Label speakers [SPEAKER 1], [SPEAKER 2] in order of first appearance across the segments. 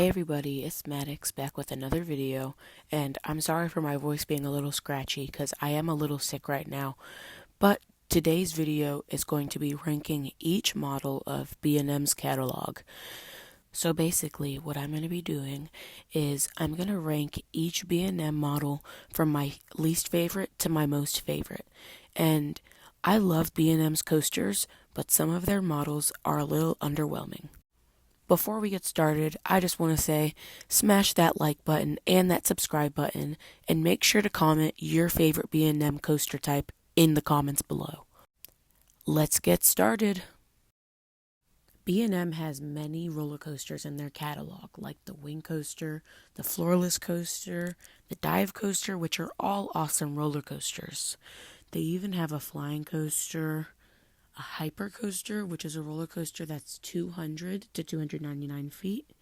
[SPEAKER 1] Hey everybody, it's Maddox back with another video, and I'm sorry for my voice being a little scratchy because I am a little sick right now, but today's video is going to be ranking each model of B&M's catalog. So basically what I'm going to be doing is I'm going to rank each B&M model from my least favorite to my most favorite, and I love B&M's coasters, but some of their models are a little underwhelming. Before we get started, I just want to say smash that like button and that subscribe button and make sure to comment your favorite B&M coaster type in the comments below. Let's get started. B&M has many roller coasters in their catalog, like the Wing Coaster, the Floorless Coaster, the Dive Coaster, which are all awesome roller coasters. They even have a flying coaster, a hyper coaster, which is a roller coaster that's 200 to 299 feet,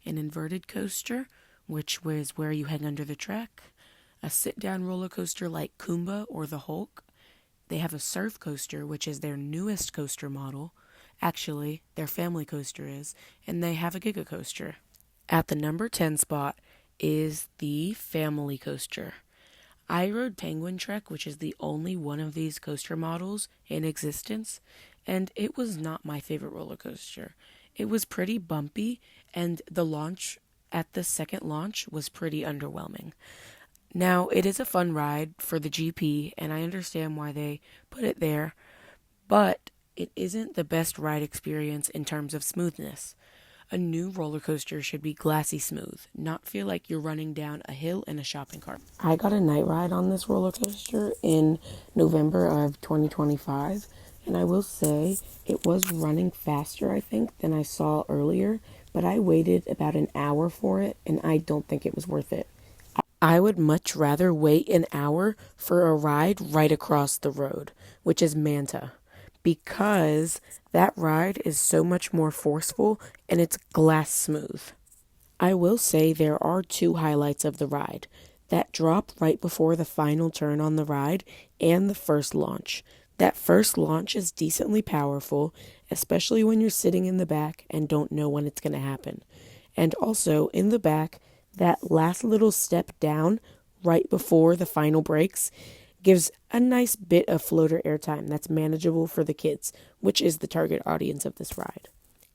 [SPEAKER 1] an inverted coaster, which is where you hang under the track, a sit-down roller coaster like Kumba or the Hulk. They have a surf coaster, which is their newest coaster model. Actually, their family coaster is, and they have a Giga coaster. At the number 10 spot is the family coaster. I rode Penguin Trek, which is the only one of these coaster models in existence, and it was not my favorite roller coaster. It was pretty bumpy, and the launch at the second launch was pretty underwhelming. Now, it is a fun ride for the GP, and I understand why they put it there, but it isn't the best ride experience in terms of smoothness. A new roller coaster should be glassy smooth, not feel like you're running down a hill in a shopping cart. I got a night ride on this roller coaster in November of 2025, and I will say it was running faster, I think, than I saw earlier, but I waited about an hour for it, and I don't think it was worth it. I would much rather wait an hour for a ride right across the road, which is Manta, because that ride is so much more forceful and it's glass smooth. I will say there are two highlights of the ride: that drop right before the final turn on the ride and the first launch. That first launch is decently powerful, especially when you're sitting in the back and don't know when it's going to happen. And also in the back, that last little step down right before the final brakes gives a nice bit of floater airtime that's manageable for the kids, which is the target audience of this ride.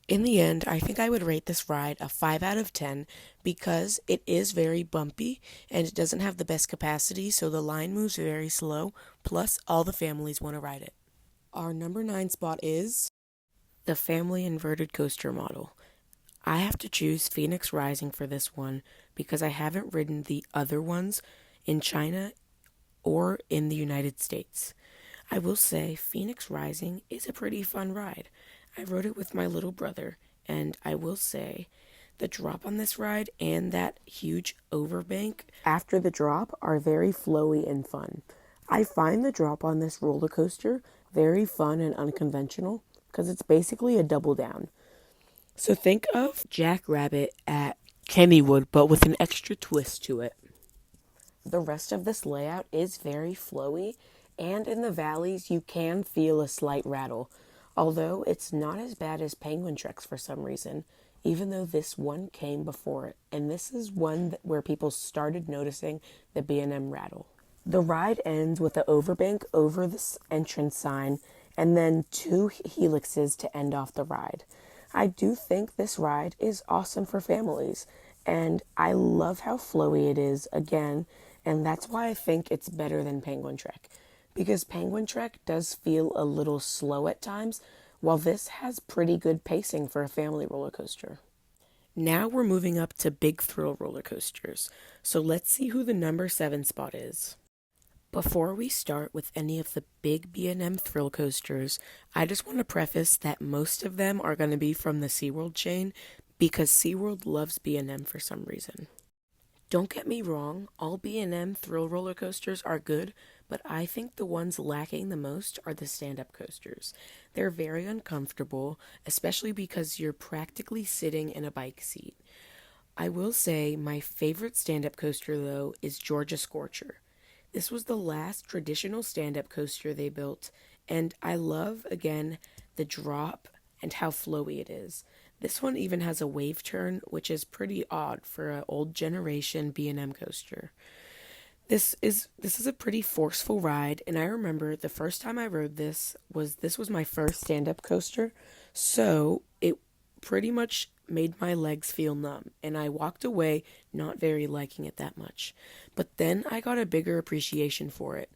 [SPEAKER 1] In the end, I think I would rate this ride a 5 out of 10 because it is very bumpy and it doesn't have the best capacity, so the line moves very slow, plus all the families want to ride it. Our number 9 spot is the family inverted coaster model. I have to choose Phoenix Rising for this one because I haven't ridden the other ones in China or in the United States. I will say Phoenix Rising is a pretty fun ride. I rode it with my little brother, and I will say the drop on this ride and that huge overbank after the drop are very flowy and fun. I find the drop on this roller coaster very fun and unconventional because it's basically a double down. So think of Jackrabbit at Kennywood, but with an extra twist to it. The rest of this layout is very flowy, and in the valleys you can feel a slight rattle, although it's not as bad as Penguin Trek's for some reason, even though this one came before it, and this is one where people started noticing the B&M rattle. The ride ends with an overbank over this entrance sign, and then two helixes to end off the ride. I do think this ride is awesome for families, and I love how flowy it is again, and that's why I think it's better than Penguin Trek, because Penguin Trek does feel a little slow at times, while this has pretty good pacing for a family roller coaster. Now we're moving up to big thrill roller coasters, so let's see who the number 7 spot is. Before we start with any of the big B&M thrill coasters, I just want to preface that most of them are going to be from the SeaWorld chain because SeaWorld loves B&M for some reason. Don't get me wrong, all B&M thrill roller coasters are good, but I think the ones lacking the most are the stand-up coasters. They're very uncomfortable, especially because you're practically sitting in a bike seat. I will say my favorite stand-up coaster, though, is Georgia Scorcher. This was the last traditional stand-up coaster they built, and I love, again, the drop and how flowy it is. This one even has a wave turn, which is pretty odd for an old generation B&M coaster. This is a pretty forceful ride, and I remember the first time I rode this was my first stand-up coaster, so it pretty much made my legs feel numb, and I walked away not very liking it that much. But then I got a bigger appreciation for it.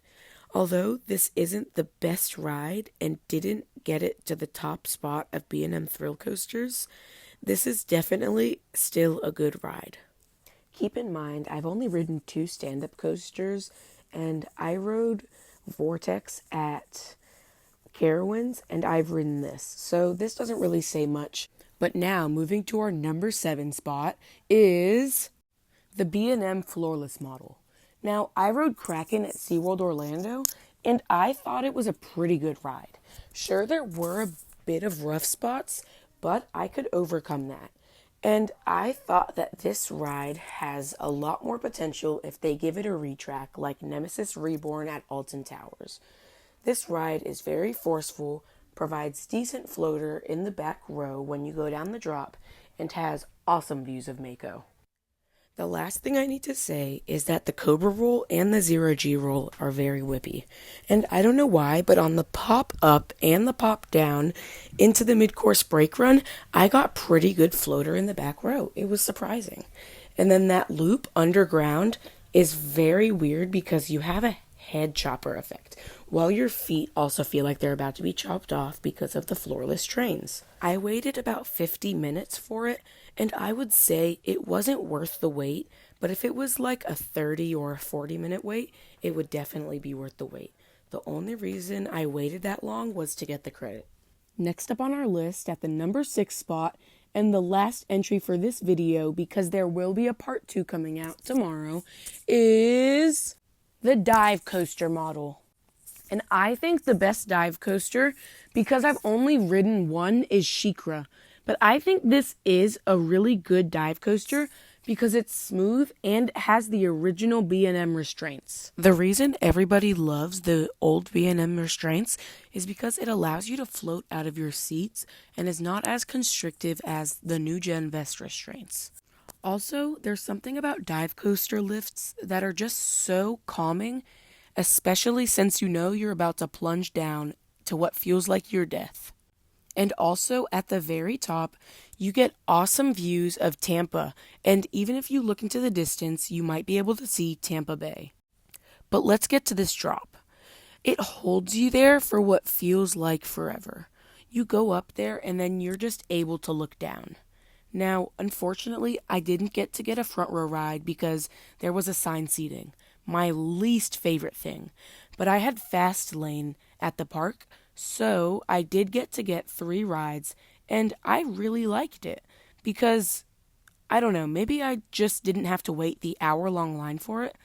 [SPEAKER 1] Although this isn't the best ride and didn't get it to the top spot of B&M thrill coasters, this is definitely still a good ride. Keep in mind, I've only ridden two stand-up coasters, and I rode Vortex at Carowinds, and I've ridden this, so this doesn't really say much. But now, moving to our number 7 spot is the B&M Floorless model. Now, I rode Kraken at SeaWorld Orlando, and I thought it was a pretty good ride. Sure, there were a bit of rough spots, but I could overcome that. And I thought that this ride has a lot more potential if they give it a retrack like Nemesis Reborn at Alton Towers. This ride is very forceful, provides decent floater in the back row when you go down the drop, and has awesome views of Mako. The last thing I need to say is that the Cobra roll and the Zero G roll are very whippy. And I don't know why, but on the pop up and the pop down into the mid-course brake run, I got pretty good floater in the back row. It was surprising. And then that loop underground is very weird because you have a head chopper effect, while your feet also feel like they're about to be chopped off because of the floorless trains. I waited about 50 minutes for it, and I would say it wasn't worth the wait, but if it was like a 30 or a 40-minute wait, it would definitely be worth the wait. The only reason I waited that long was to get the credit. Next up on our list at the number 6 spot, and the last entry for this video because there will be a part 2 coming out tomorrow, is the dive coaster model. And I think the best dive coaster, because I've only ridden one, is SheiKra. But I think this is a really good dive coaster because it's smooth and has the original B&M restraints. The reason everybody loves the old B&M restraints is because it allows you to float out of your seats and is not as constrictive as the new gen vest restraints. Also, there's something about dive coaster lifts that are just so calming, especially since you know you're about to plunge down to what feels like your death. And also, at the very top, you get awesome views of Tampa, and even if you look into the distance, you might be able to see Tampa Bay. But let's get to this drop. It holds you there for what feels like forever. You go up there, and then you're just able to look down. Now, unfortunately, I didn't get a front row ride because there was assigned seating, my least favorite thing. But I had fast lane at the park, so I did get 3 rides, and I really liked it because, I don't know, maybe I just didn't have to wait the hour-long line for it,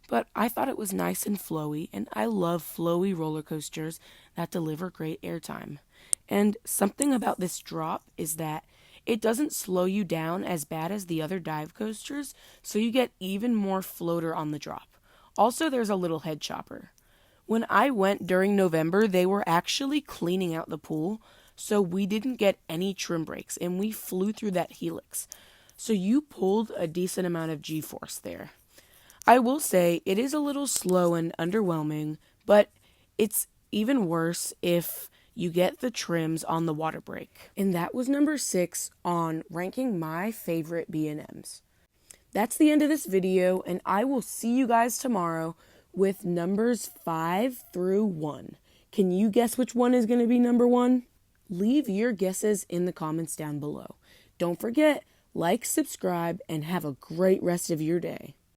[SPEAKER 1] but I thought it was nice and flowy, and I love flowy roller coasters that deliver great airtime. And something about this drop is that it doesn't slow you down as bad as the other dive coasters, so you get even more floater on the drop. Also, there's a little head chopper. When I went during November, they were actually cleaning out the pool, so we didn't get any trim brakes, and we flew through that helix. So you pulled a decent amount of G-force there. I will say it is a little slow and underwhelming, but it's even worse if you get the trims on the water brake. And that was number 6 on ranking my favorite B&Ms. That's the end of this video, and I will see you guys tomorrow with numbers 5 through 1. Can you guess which one is going to be number 1? Leave your guesses in the comments down below. Don't forget, like, subscribe, and have a great rest of your day.